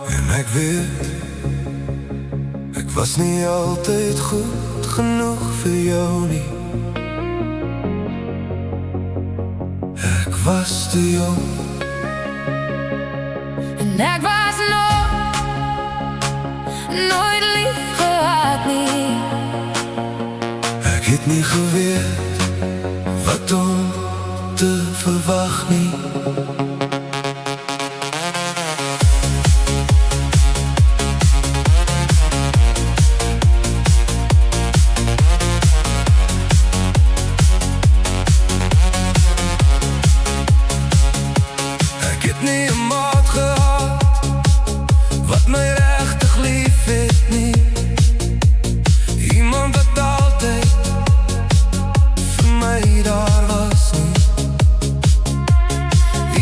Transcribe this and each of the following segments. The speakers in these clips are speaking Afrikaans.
En ek weet, ek was nie altyd goed genoeg vir jou nie. Ek was te jong en ek was nooit lief gehad nie. Ek het nie geweet wat om te verwag nie. Ek het nie 'n maat gehad wat my regtig lief het nie. Iemand wat altyd vir my daar was nie.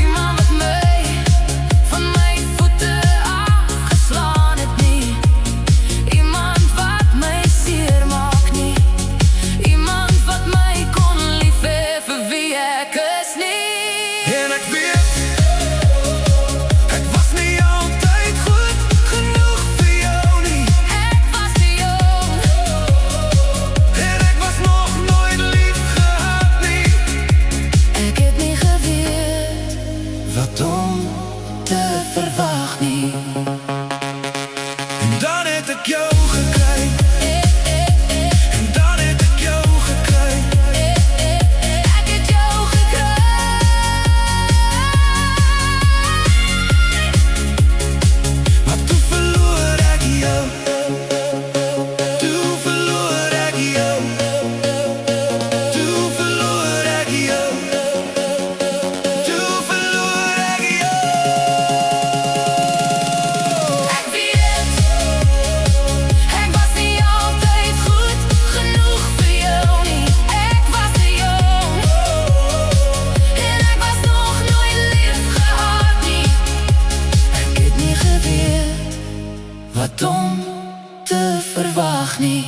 Iemand wat my van my voete afgeslaan het nie. Iemand wat my seer maak nie. Iemand wat my kon lief hê vir wie ek is nie. En ek weet, ek was nie altyd goed genoeg vir jou nie. Ek was te jong En ek was nog nooit lief gehad nie. ek het nie geweet Wat om te verwag nie. En dan het ek jou gekry. En dan het ek jou gekry. Ek het jou gekry. Maar toe verloor ek jou. Toe verloor ek jou. Toe verloor ek jou. Toe verloor ek jou. Ek weet, ek was nie altyd goed genoeg vir jou nie. Ek was te jong en ek was nog nooit lief gehad nie. Ek het nie geweet wat om te verwag nie.